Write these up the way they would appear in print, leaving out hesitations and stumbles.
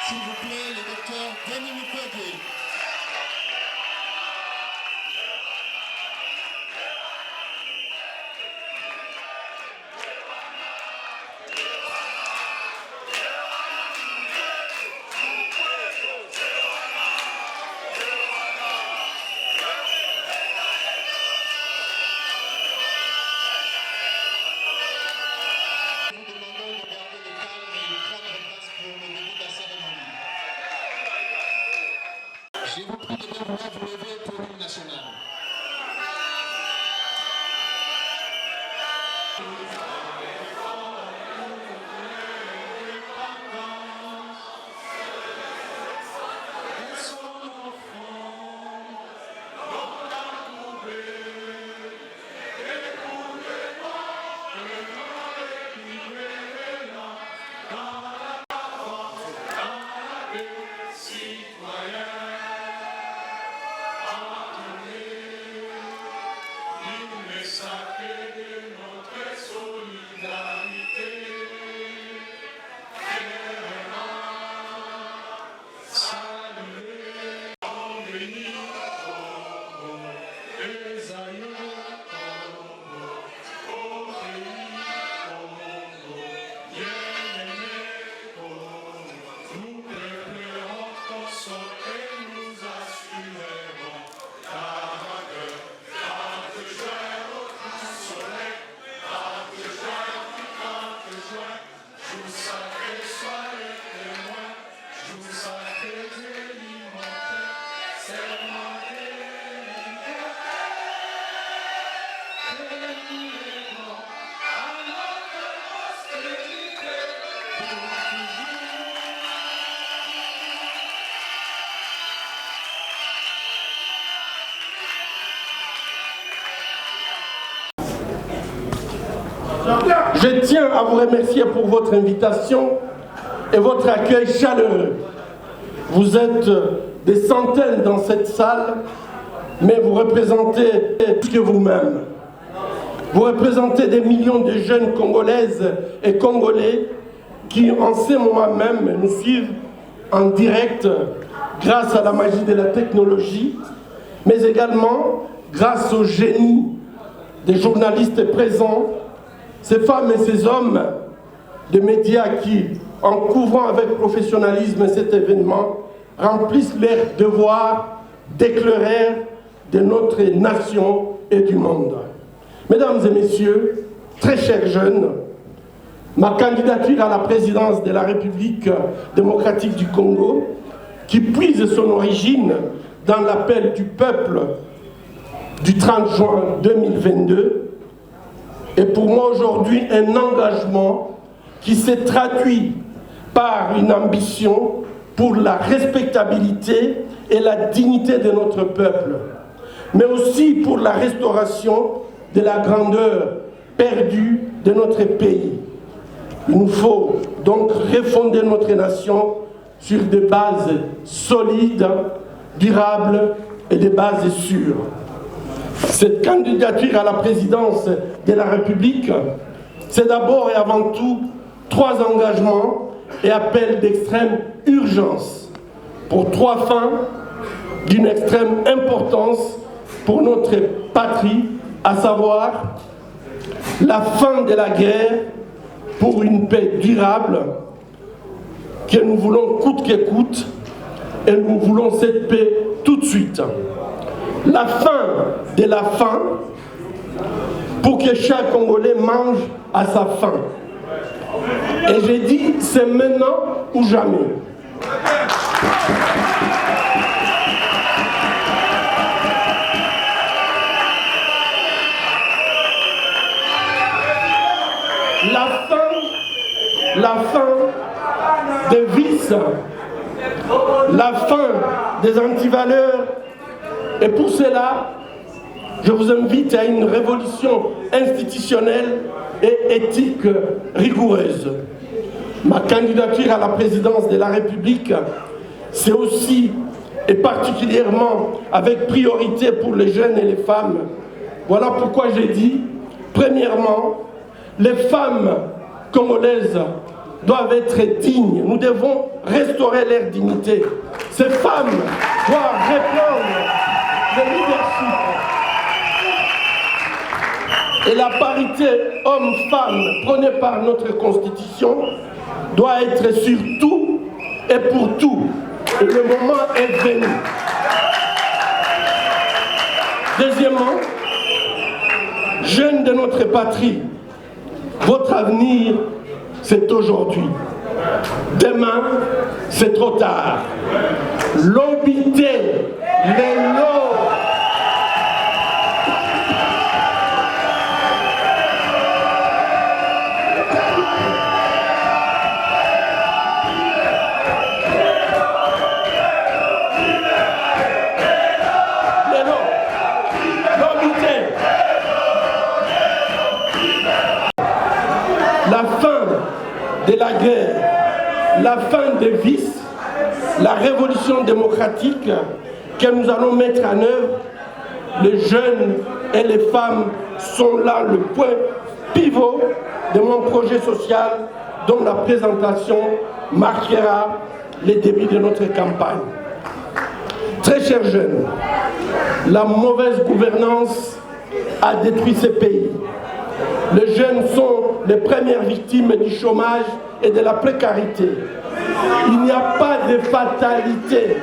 S'il vous plaît, le docteur Denis Mukwege. Je vous prie de bien vouloir vous lever pour l'hymne national. Je tiens à vous remercier pour votre invitation et votre accueil chaleureux. Vous êtes des centaines dans cette salle, mais vous représentez plus que vous-même. Vous représentez des millions de jeunes Congolaises et Congolais qui, en ce moment même, nous suivent en direct grâce à la magie de la technologie, mais également grâce au génie des journalistes présents, ces femmes et ces hommes de médias qui, en couvrant avec professionnalisme cet événement, remplissent leur devoir d'éclaireur de notre nation et du monde. Mesdames et messieurs, très chers jeunes, ma candidature à la présidence de la République démocratique du Congo, qui puise son origine dans l'appel du peuple du 30 juin 2022, est pour moi aujourd'hui un engagement qui s'est traduit par une ambition pour la respectabilité et la dignité de notre peuple, mais aussi pour la restauration de la grandeur perdue de notre pays. Il nous faut donc refonder notre nation sur des bases solides, durables et des bases sûres. Cette candidature à la présidence de la République, c'est d'abord et avant tout 3 engagements et appels d'extrême urgence pour 3 fins d'une extrême importance pour notre patrie, à savoir la fin de la guerre pour une paix durable que nous voulons coûte que coûte, et nous voulons cette paix tout de suite. La fin de la faim pour que chaque Congolais mange à sa faim. Et j'ai dit, c'est maintenant ou jamais. La fin des vices, la fin des antivaleurs. Et pour cela, je vous invite à une révolution institutionnelle et éthique rigoureuse. Ma candidature à la présidence de la République, c'est aussi et particulièrement avec priorité pour les jeunes et les femmes. Voilà pourquoi j'ai dit, premièrement, les femmes congolaises doivent être dignes. Nous devons restaurer leur dignité. Ces femmes doivent reprendre le leadership. Et la parité homme-femme prônée par notre Constitution doit être sur tout et pour tout. Et le moment est venu. Deuxièmement, jeunes de notre patrie, votre avenir, c'est aujourd'hui. Demain, c'est trop tard. L'obité, les lots. La fin de la guerre, la fin des vices, la révolution démocratique que nous allons mettre en œuvre, les jeunes et les femmes sont là le point pivot de mon projet social dont la présentation marquera les débuts de notre campagne. Très chers jeunes, la mauvaise gouvernance a détruit ces pays. Les jeunes sont les premières victimes du chômage et de la précarité. Il n'y a pas de fatalité.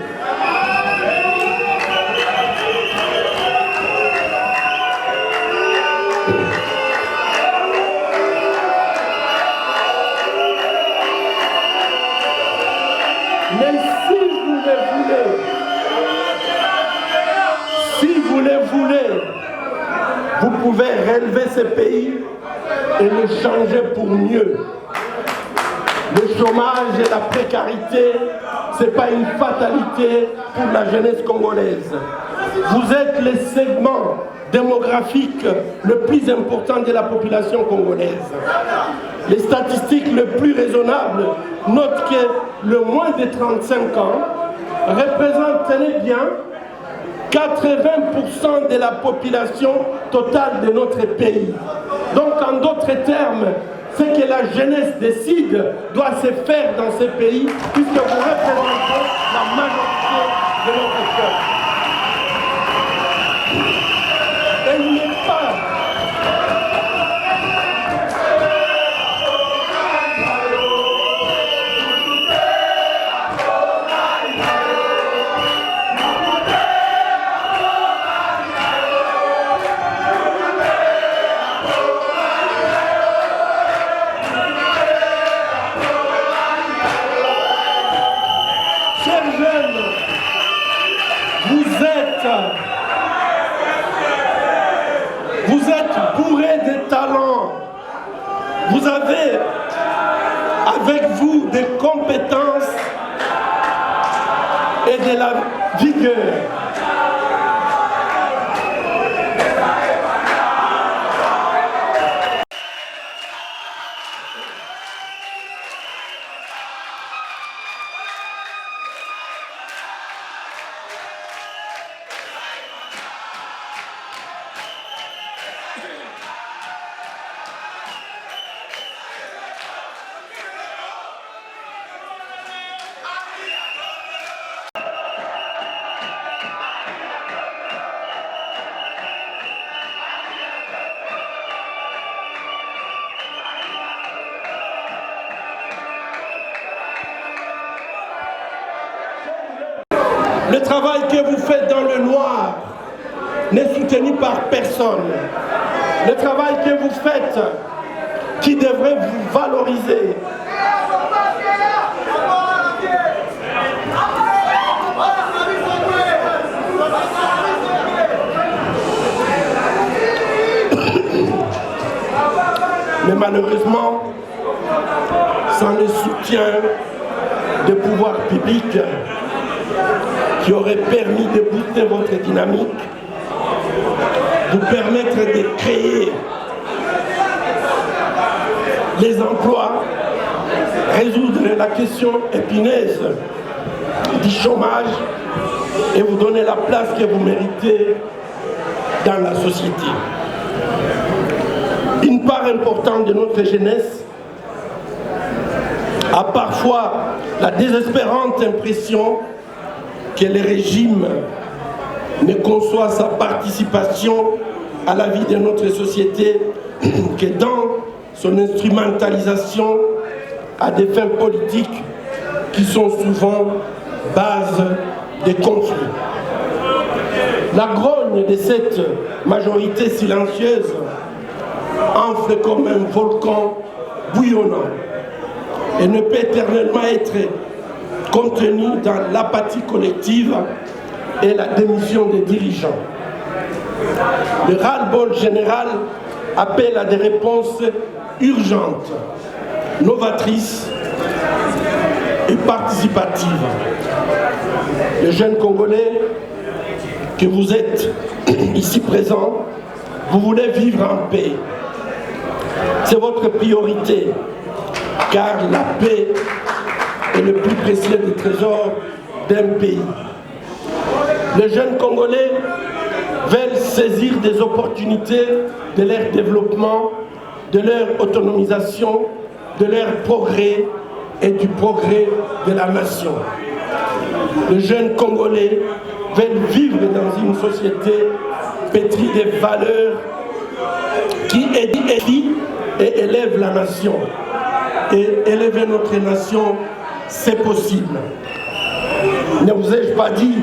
Mais si vous le voulez, vous pouvez relever ce pays et le changer pour mieux. Le chômage et la précarité, ce n'est pas une fatalité pour la jeunesse congolaise. Vous êtes le segment démographique le plus important de la population congolaise. Les statistiques les plus raisonnables notent que le moins de 35 ans représente, tenez bien, 80% de la population totale de notre pays. Donc, en d'autres termes, ce que la jeunesse décide doit se faire dans ce pays, puisque vous représentez la majorité de notre peuple. Et il n'est pas... Vous êtes bourrés de talents. Vous avez avec vous des compétences et de la vigueur. Le travail que vous faites dans le noir n'est soutenu par personne. Le travail que vous faites, qui devrait vous valoriser, mais malheureusement, sans le soutien des pouvoirs publics qui aurait permis de booster votre dynamique, vous permettre de créer les emplois, résoudre la question épineuse du chômage et vous donner la place que vous méritez dans la société. Une part importante de notre jeunesse a parfois la désespérante impression que le régime ne conçoit sa participation à la vie de notre société que dans son instrumentalisation à des fins politiques qui sont souvent base des conflits. La grogne de cette majorité silencieuse enfle comme un volcan bouillonnant et ne peut éternellement être contenue dans l'apathie collective et la démission des dirigeants. Le ras-le-bol général appelle à des réponses urgentes, novatrices et participatives. Les jeunes Congolais que vous êtes ici présents, vous voulez vivre en paix. C'est votre priorité, car la paix est le plus précieux des trésors d'un pays. Les jeunes Congolais veulent saisir des opportunités de leur développement, de leur autonomisation, de leur progrès et du progrès de la nation. Les jeunes Congolais veulent vivre dans une société pétrie des valeurs qui édifient et élèvent la nation. Et élever notre nation, c'est possible. Ne vous ai-je pas dit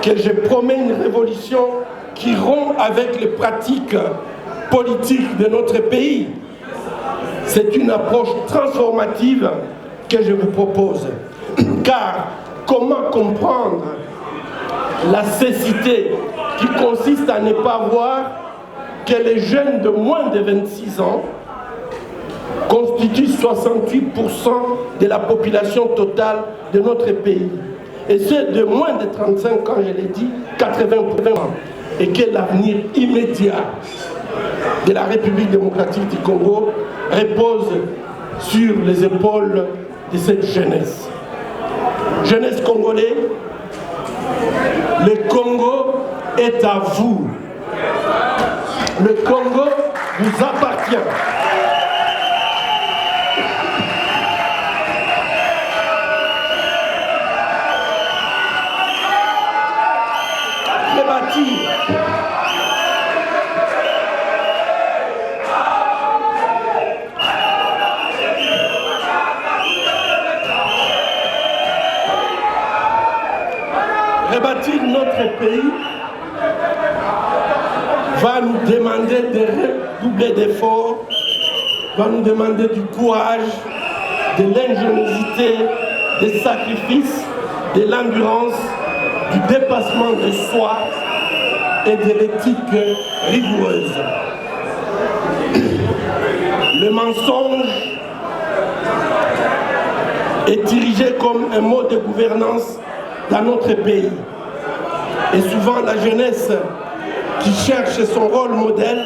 que je promets une révolution qui rompt avec les pratiques politiques de notre pays? C'est une approche transformative que je vous propose. Car comment comprendre la cécité qui consiste à ne pas voir que les jeunes de moins de 26 ans constituent 68% de la population totale de notre pays. Et ceux de moins de 35 ans, je l'ai dit, 80%. Et que l'avenir immédiat de la République démocratique du Congo repose sur les épaules de cette jeunesse. Jeunesse congolaise, le Congo est à vous. Le Congo vous appartient. Rebâtir notre pays va nous demander de redoubler d'efforts, va nous demander du courage, de l'ingéniosité, des sacrifices, de l'endurance, du dépassement de soi et de l'éthique rigoureuse. Le mensonge est dirigé comme un mode de gouvernance dans notre pays. Et souvent la jeunesse qui cherche son rôle modèle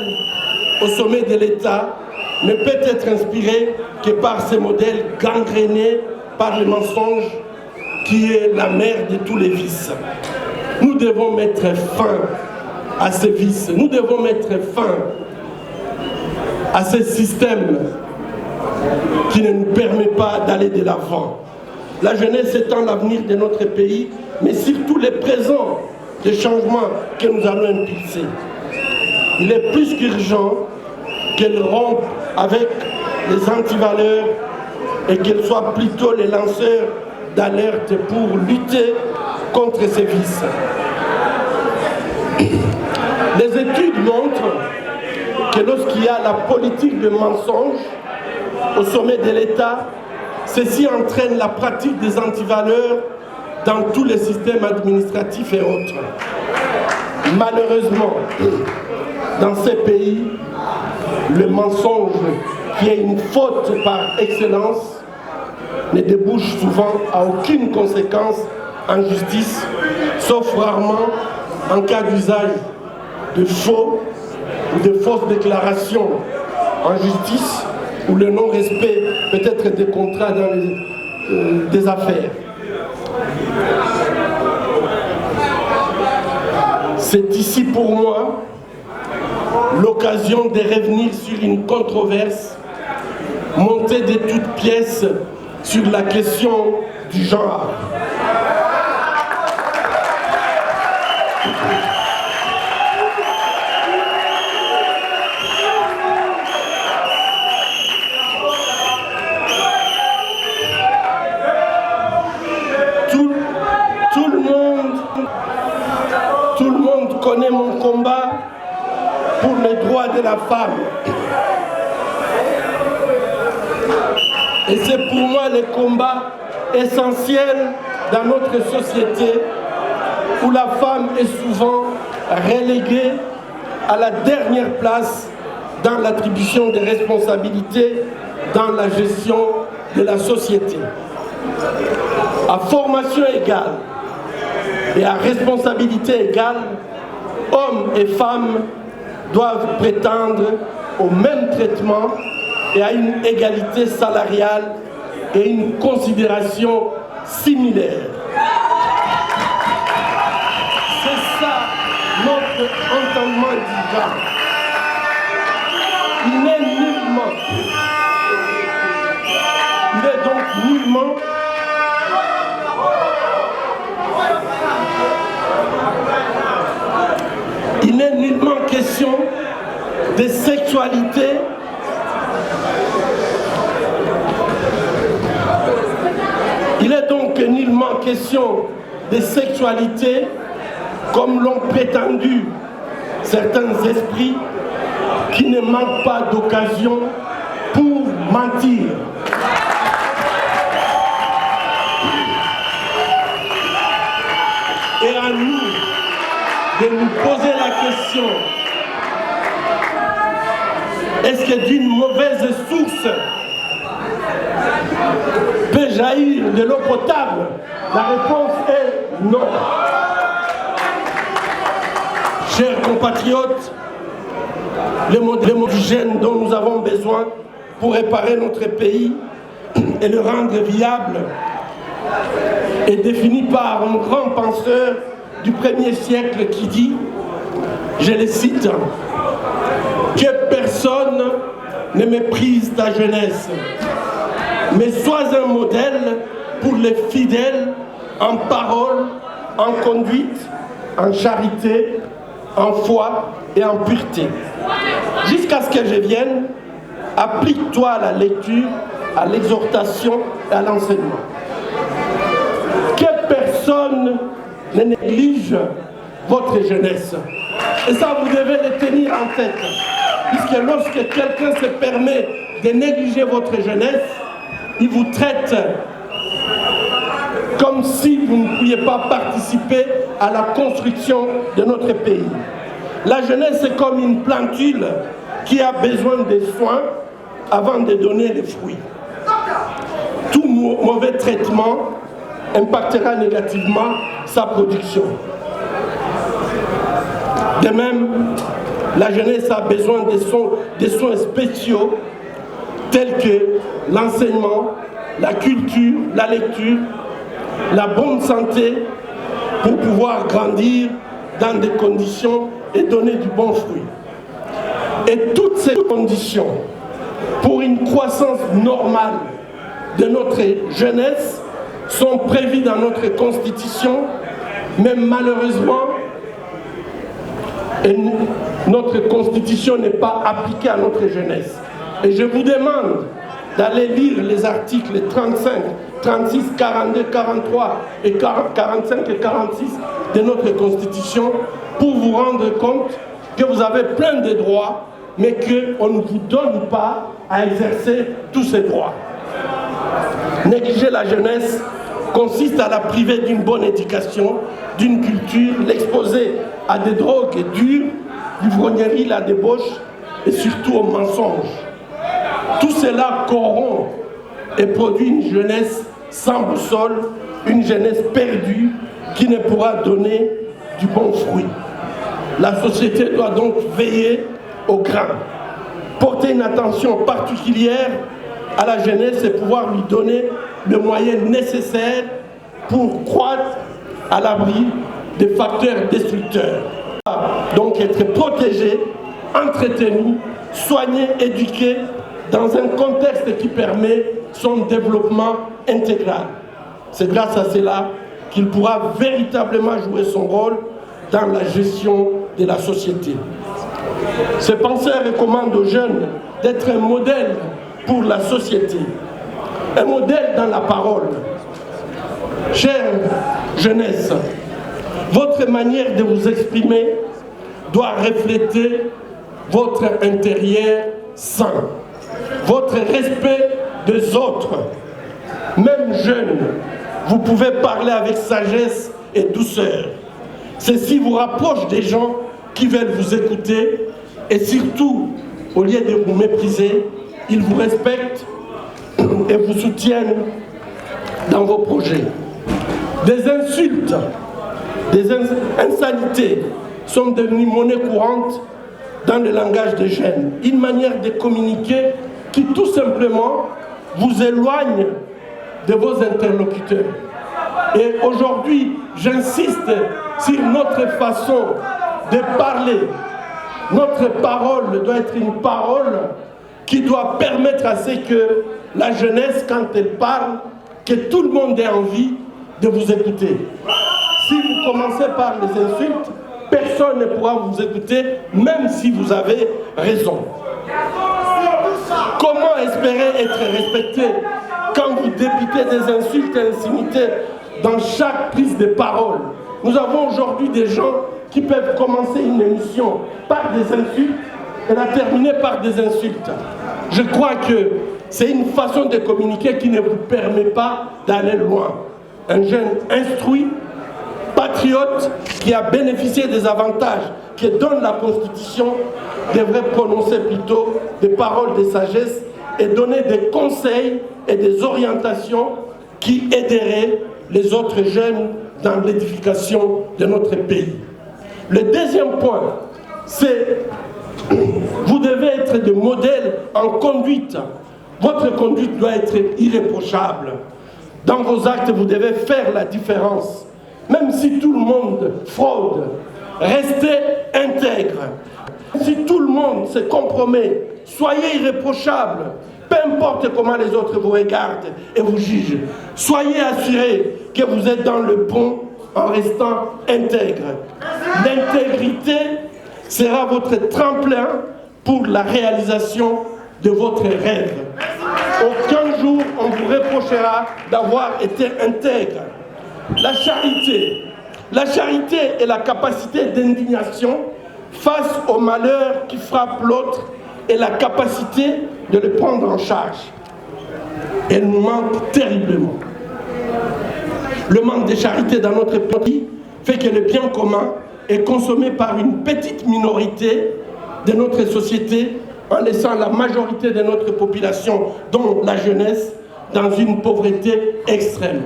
au sommet de l'État ne peut être inspirée que par ces modèles gangrénés par le mensonge qui est la mère de tous les vices. Nous devons mettre fin à ces vices. Nous devons mettre fin à ce système qui ne nous permet pas d'aller de l'avant. La jeunesse étant l'avenir de notre pays, mais surtout les présents des changements que nous allons impulser. Il est plus qu'urgent qu'elle rompe avec les antivaleurs et qu'elle soit plutôt les lanceurs d'alerte pour lutter contre ces vices. Les études montrent que lorsqu'il y a la politique de mensonge au sommet de l'État, ceci entraîne la pratique des antivaleurs dans tous les systèmes administratifs et autres. Malheureusement, dans ces pays, le mensonge, qui est une faute par excellence, ne débouche souvent à aucune conséquence en justice, sauf rarement en cas d'usage de faux ou de fausses déclarations en justice, ou le non-respect peut-être des contrats dans des affaires. C'est ici pour moi l'occasion de revenir sur une controverse montée de toutes pièces sur la question du genre. Tout le monde connaît mon combat pour les droits de la femme. Et c'est pour moi le combat essentiel dans notre société où la femme est souvent reléguée à la dernière place dans l'attribution des responsabilités dans la gestion de la société. À formation égale et à responsabilité égale, hommes et femmes doivent prétendre au même traitement et à une égalité salariale et une considération similaire. C'est ça notre entendement du genre. Il n'est donc nullement question de sexualité Il est donc nullement question de sexualité comme l'ont prétendu certains esprits qui ne manquent pas d'occasion pour mentir. Et à nous de nous poser la question, est-ce que d'une mauvaise source peut jaillir de l'eau potable? La réponse est non. Chers compatriotes, le modèle gène dont nous avons besoin pour réparer notre pays et le rendre viable est défini par un grand penseur du 1er siècle qui dit, je le cite, que personne ne méprise ta jeunesse, mais sois un modèle pour les fidèles en parole, en conduite, en charité, en foi et en pureté. Jusqu'à ce que je vienne, applique-toi à la lecture, à l'exhortation et à l'enseignement. Que personne ne néglige votre jeunesse. Et ça, vous devez le tenir en tête. Puisque lorsque quelqu'un se permet de négliger votre jeunesse, il vous traite comme si vous ne pouviez pas participer à la construction de notre pays. La jeunesse est comme une plantule qui a besoin de soins avant de donner les fruits. Tout mauvais traitement impactera négativement sa production. De même, la jeunesse a besoin de soins spéciaux tels que l'enseignement, la culture, la lecture, la bonne santé pour pouvoir grandir dans des conditions et donner du bon fruit. Et toutes ces conditions pour une croissance normale de notre jeunesse sont prévues dans notre Constitution, mais malheureusement, notre Constitution n'est pas appliquée à notre jeunesse. Et je vous demande d'aller lire les articles 35, 36, 42, 43 et 45 et 46 de notre Constitution pour vous rendre compte que vous avez plein de droits, mais qu'on ne vous donne pas à exercer tous ces droits. Négliger la jeunesse consiste à la priver d'une bonne éducation, d'une culture, l'exposer à des drogues dures, l'ivrognerie, la débauche et surtout au mensonge. Tout cela corrompt et produit une jeunesse sans boussole, une jeunesse perdue qui ne pourra donner du bon fruit. La société doit donc veiller au grain, porter une attention particulière à la jeunesse et pouvoir lui donner le moyen nécessaire pour croître à l'abri des facteurs destructeurs. Donc être protégé, entretenu, soigné, éduqué dans un contexte qui permet son développement intégral. C'est grâce à cela qu'il pourra véritablement jouer son rôle dans la gestion de la société. Ces penseurs recommandent aux jeunes d'être un modèle pour la société, un modèle dans la parole. Chère jeunesse, votre manière de vous exprimer doit refléter votre intérieur sain, votre respect des autres. Même jeune, vous pouvez parler avec sagesse et douceur. Ceci vous rapproche des gens qui veulent vous écouter et surtout, au lieu de vous mépriser, ils vous respectent et vous soutiennent dans vos projets. Des insultes, des insanités sont devenues monnaie courante dans le langage des jeunes. Une manière de communiquer qui tout simplement vous éloigne de vos interlocuteurs. Et aujourd'hui, j'insiste sur notre façon de parler. Notre parole doit être une parole qui doit permettre à ce que la jeunesse, quand elle parle, que tout le monde ait envie de vous écouter. Si vous commencez par les insultes, personne ne pourra vous écouter, même si vous avez raison. Comment espérer être respecté quand vous débitez des insultes et insignités dans chaque prise de parole? Nous avons aujourd'hui des gens qui peuvent commencer une émission par des insultes et la terminer par des insultes. Je crois que c'est une façon de communiquer qui ne vous permet pas d'aller loin. Un jeune instruit, patriote, qui a bénéficié des avantages que donne la Constitution, devrait prononcer plutôt des paroles de sagesse et donner des conseils et des orientations qui aideraient les autres jeunes dans l'édification de notre pays. Le deuxième point, c'est vous devez être des modèles en conduite. Votre conduite doit être irréprochable. Dans vos actes, vous devez faire la différence. Même si tout le monde fraude, restez intègre. Si tout le monde se compromet, soyez irréprochable. Peu importe comment les autres vous regardent et vous jugent. Soyez assurés que vous êtes dans le bon en restant intègre. L'intégrité sera votre tremplin pour la réalisation de votre rêve. Aucun jour on vous reprochera d'avoir été intègre. La charité est la capacité d'indignation face au malheur qui frappe l'autre et la capacité de le prendre en charge. Elle nous manque terriblement. Le manque de charité dans notre pays fait que le bien commun est consommé par une petite minorité de notre société en laissant la majorité de notre population, dont la jeunesse, dans une pauvreté extrême.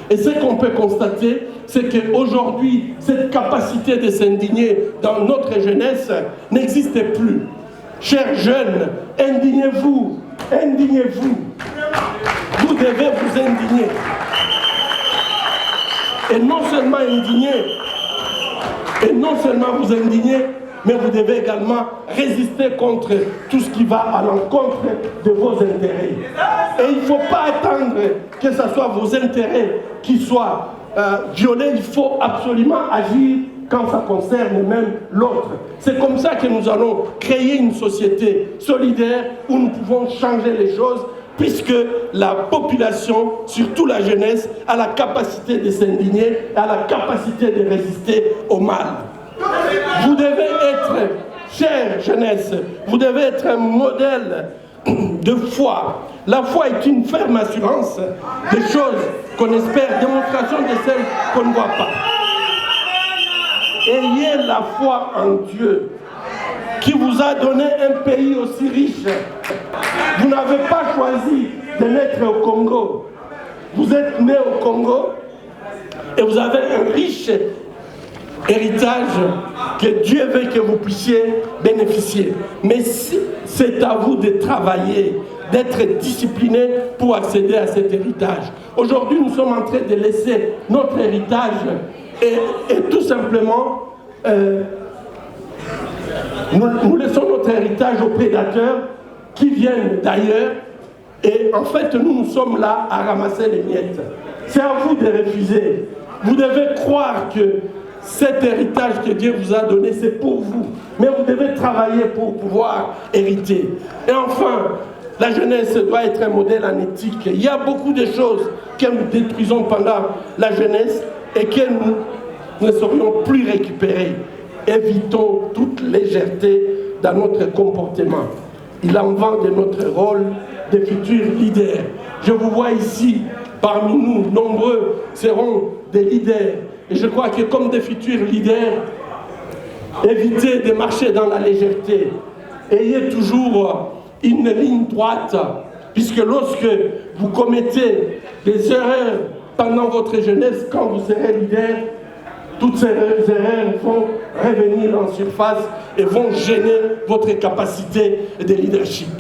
Et ce qu'on peut constater, c'est qu'aujourd'hui, cette capacité de s'indigner dans notre jeunesse n'existe plus. Chers jeunes, indignez-vous, indignez-vous. Vous devez vous indigner. Et non seulement vous indigner, mais vous devez également résister contre tout ce qui va à l'encontre de vos intérêts. Et il ne faut pas attendre que ce soit vos intérêts qui soient violés, il faut absolument agir quand ça concerne même l'autre. C'est comme ça que nous allons créer une société solidaire où nous pouvons changer les choses, puisque la population, surtout la jeunesse, a la capacité de s'indigner, a la capacité de résister au mal. Vous devez être, chère jeunesse, vous devez être un modèle de foi. La foi est une ferme assurance des choses qu'on espère, démonstration de celles qu'on ne voit pas. Ayez la foi en Dieu, qui vous a donné un pays aussi riche. Vous n'avez pas choisi de naître au Congo. Vous êtes né au Congo et vous avez un riche héritage que Dieu veut que vous puissiez bénéficier. Mais c'est à vous de travailler, d'être discipliné pour accéder à cet héritage. Aujourd'hui, nous sommes en train de laisser notre héritage et tout simplement, nous laissons notre héritage aux prédateurs qui viennent d'ailleurs Et en fait, nous sommes là à ramasser les miettes. C'est à vous de refuser. Vous devez croire que cet héritage que Dieu vous a donné, c'est pour vous. Mais vous devez travailler pour pouvoir hériter. Et enfin, la jeunesse doit être un modèle en éthique. Il y a beaucoup de choses que nous détruisons pendant la jeunesse et que nous ne saurions plus récupérer. Évitons toute légèreté dans notre comportement. Il en va de notre rôle de futurs leaders. Je vous vois ici, parmi nous, nombreux seront des leaders. Et je crois que comme des futurs leaders, évitez de marcher dans la légèreté. Ayez toujours une ligne droite, puisque lorsque vous commettez des erreurs pendant votre jeunesse, quand vous serez leader, toutes ces erreurs vont revenir en surface et vont gêner votre capacité de leadership.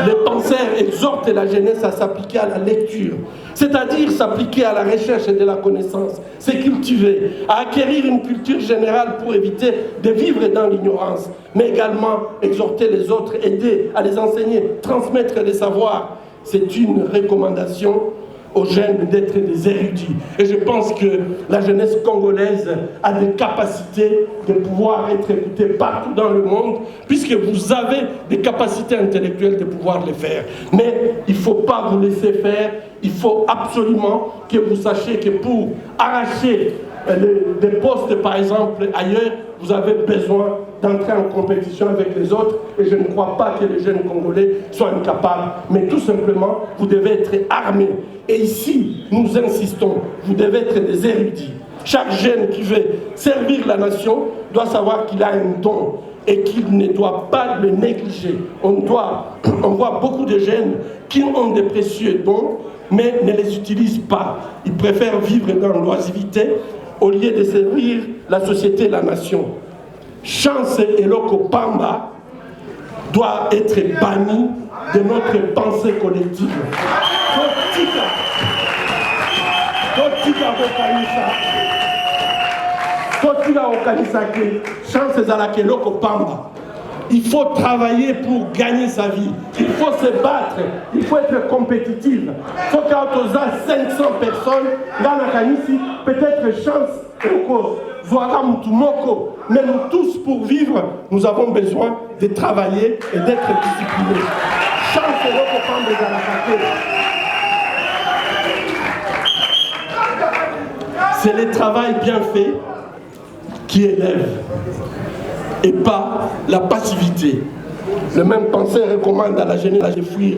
Les penseurs exhortent la jeunesse à s'appliquer à la lecture, c'est-à-dire s'appliquer à la recherche de la connaissance, se cultiver, à acquérir une culture générale pour éviter de vivre dans l'ignorance, mais également exhorter les autres, aider à les enseigner, transmettre les savoirs. C'est une recommandation aux jeunes d'être des érudits. Et je pense que la jeunesse congolaise a des capacités de pouvoir être écoutée partout dans le monde, puisque vous avez des capacités intellectuelles de pouvoir le faire. Mais il ne faut pas vous laisser faire, il faut absolument que vous sachiez que pour arracher des postes, par exemple, ailleurs, vous avez besoin d'entrer en compétition avec les autres, et je ne crois pas que les jeunes Congolais soient incapables, mais tout simplement, vous devez être armés. Et ici, nous insistons, vous devez être des érudits. Chaque jeune qui veut servir la nation doit savoir qu'il a un don et qu'il ne doit pas le négliger. On voit beaucoup de jeunes qui ont des précieux dons, mais ne les utilisent pas. Ils préfèrent vivre dans l'oisiveté au lieu de servir la société et la nation. Chance et Eloko Pamba doit être banni de notre pensée collective. Il faut travailler pour gagner sa vie. Il faut se battre. Il faut être compétitif. Faut quand on a 500 personnes, là, peut-être chance encore. Mais nous tous, pour vivre, nous avons besoin de travailler et d'être disciplinés. Chance et l'autre de la c'est le travail bien fait qui élève et pas la passivité. Le même penseur recommande à la jeunesse de fuir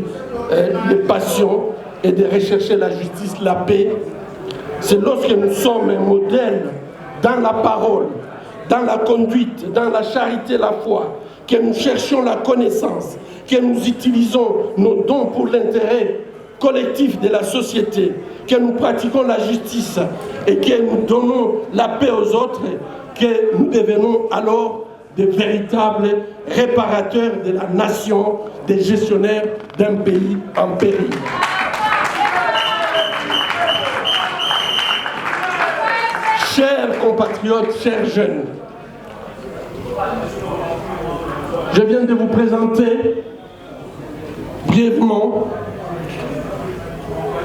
les passions et de rechercher la justice, la paix. C'est lorsque nous sommes un modèle dans la parole, dans la conduite, dans la charité, la foi, que nous cherchons la connaissance, que nous utilisons nos dons pour l'intérêt collectif de la société, que nous pratiquons la justice et que nous donnons la paix aux autres, que nous devenons alors des véritables réparateurs de la nation, des gestionnaires d'un pays en péril. Chers compatriotes, chers jeunes, je viens de vous présenter brièvement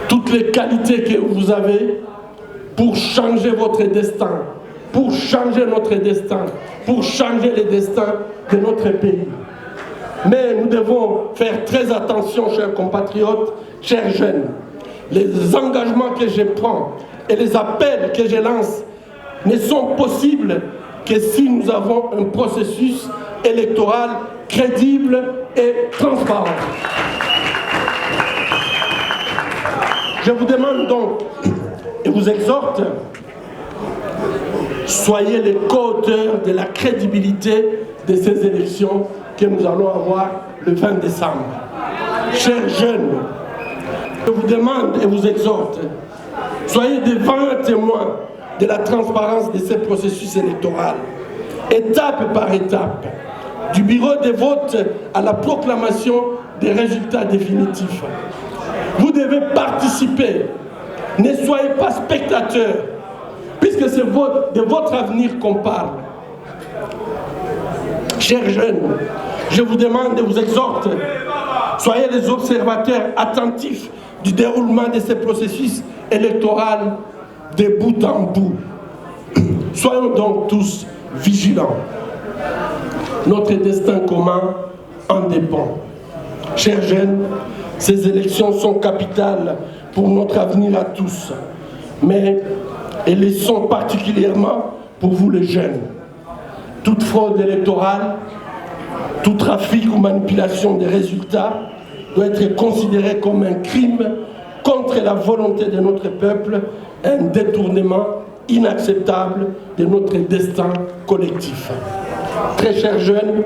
toutes les qualités que vous avez pour changer votre destin, pour changer notre destin, pour changer les destins de notre pays. Mais nous devons faire très attention, chers compatriotes, chers jeunes. Les engagements que je prends et les appels que je lance ne sont possibles que si nous avons un processus électoral crédible et transparent. Je vous demande donc et vous exhorte, soyez les co-auteurs de la crédibilité de ces élections que nous allons avoir le 20 décembre. Chers jeunes, je vous demande et vous exhorte, soyez des vaillants témoins de la transparence de ces processus électoraux, étape par étape, du bureau de vote à la proclamation des résultats définitifs. Vous devez participer, ne soyez pas spectateurs, puisque c'est de votre avenir qu'on parle. Chers jeunes, je vous demande et vous exhorte Soyez les observateurs attentifs du déroulement de ces processus électoraux de bout en bout. Soyons donc tous vigilants. Notre destin commun en dépend. Chers jeunes, ces élections sont capitales pour notre avenir à tous, mais elles le sont particulièrement pour vous les jeunes. Toute fraude électorale, tout trafic ou manipulation des résultats doit être considéré comme un crime contre la volonté de notre peuple, un détournement inacceptable de notre destin collectif. Très chers jeunes,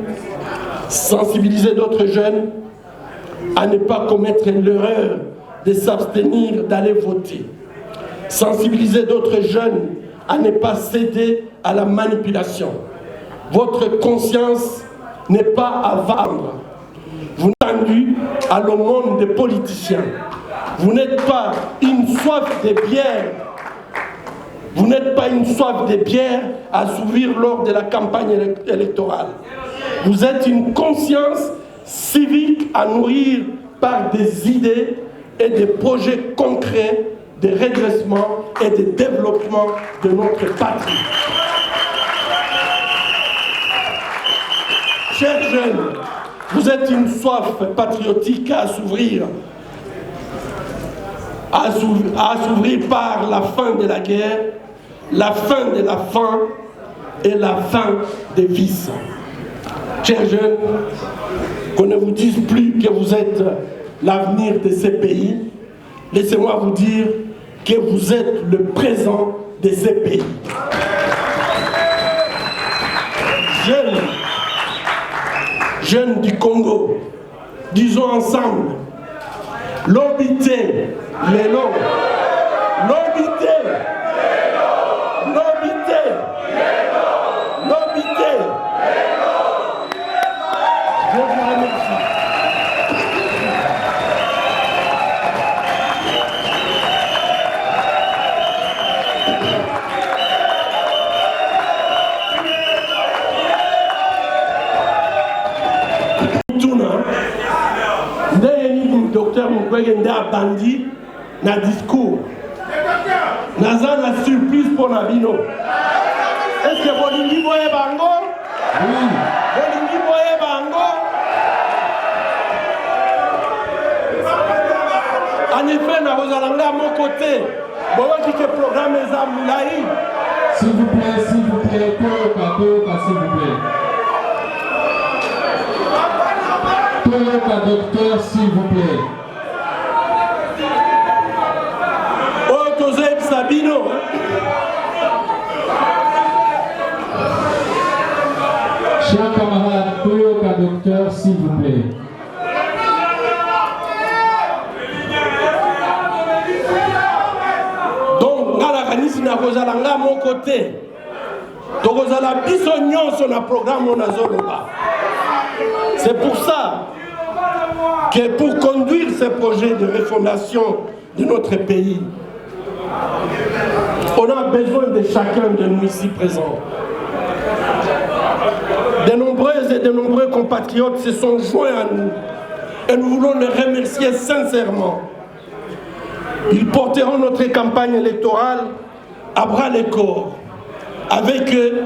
sensibilisez d'autres jeunes à ne pas commettre l'erreur de s'abstenir d'aller voter. Sensibilisez d'autres jeunes à ne pas céder à la manipulation. Votre conscience n'est pas à vendre. Vous n'êtes pas tendu à l'aumône des politiciens. Vous n'êtes pas une soif de bière. Vous n'êtes pas une soif de bière à s'ouvrir lors de la campagne électorale. Vous êtes une conscience civique à nourrir par des idées et des projets concrets de redressement et de développement de notre patrie. Chers jeunes, vous êtes une soif patriotique à s'ouvrir par la fin de la guerre, la fin de la faim et la fin des vices. Chers jeunes, qu'on ne vous dise plus que vous êtes l'avenir de ces pays, laissez-moi vous dire que vous êtes le présent de ces pays. Jeunes du Congo, disons ensemble, l'obité, l'élo, l'obité, l'obité, l'obité. Je vous remercie. Docteur Mukwege nde abandi na discours. Naza na surprise pour na bino. Est-ce que bolingi boye bango? Oui. Bolingi boye bango? En effet, na kozalanga à mon côté. Boyoki ke programme eza mulayi. S'il vous plaît, s'il vous plaît, s'il vous plaît. Toyoka docteur, s'il vous plaît. Oh, Toseb Sabino. Chers camarades, Toyoka docteur, s'il vous plaît. Donc, ngala kanisi na kozalanga à mon côté. Tokozala biso nyonso na programme onazoloba. C'est pour ça que pour conduire ces projets de refondation de notre pays, on a besoin de chacun de nous ici présents. De nombreuses et de nombreux compatriotes se sont joints à nous et nous voulons les remercier sincèrement. Ils porteront notre campagne électorale à bras le corps. Avec eux,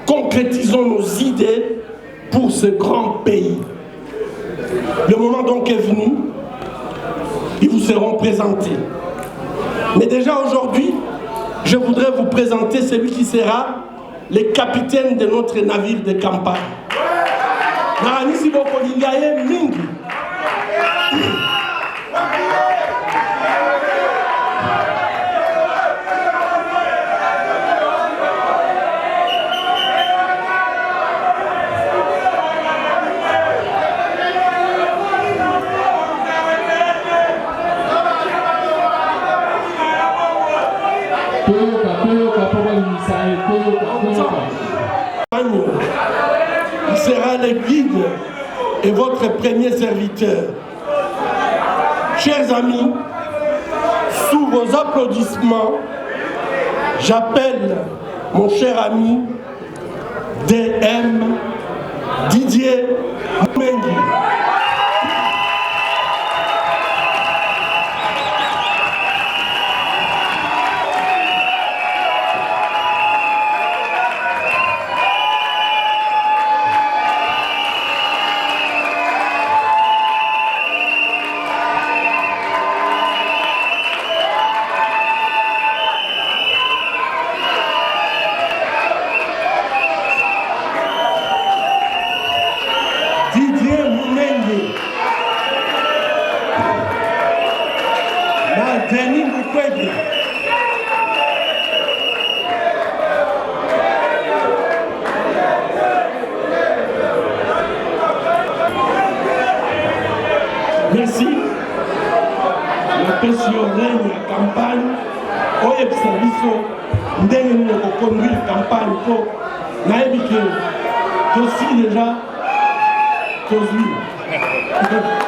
concrétisons nos idées pour ce grand pays. Le moment donc est venu, ils vous seront présentés. Mais déjà aujourd'hui, je voudrais vous présenter celui qui sera le capitaine de notre navire de campagne. Naranisi Bokolingaye Mingi. Il sera le guide et votre premier serviteur. Chers amis, sous vos applaudissements, j'appelle mon cher ami DM Didier Mengi. Mukwege. Merci. La question règne la campagne. Oye biso ndenge nini koconduire campagne po nayebi ke tosi déjà tozwi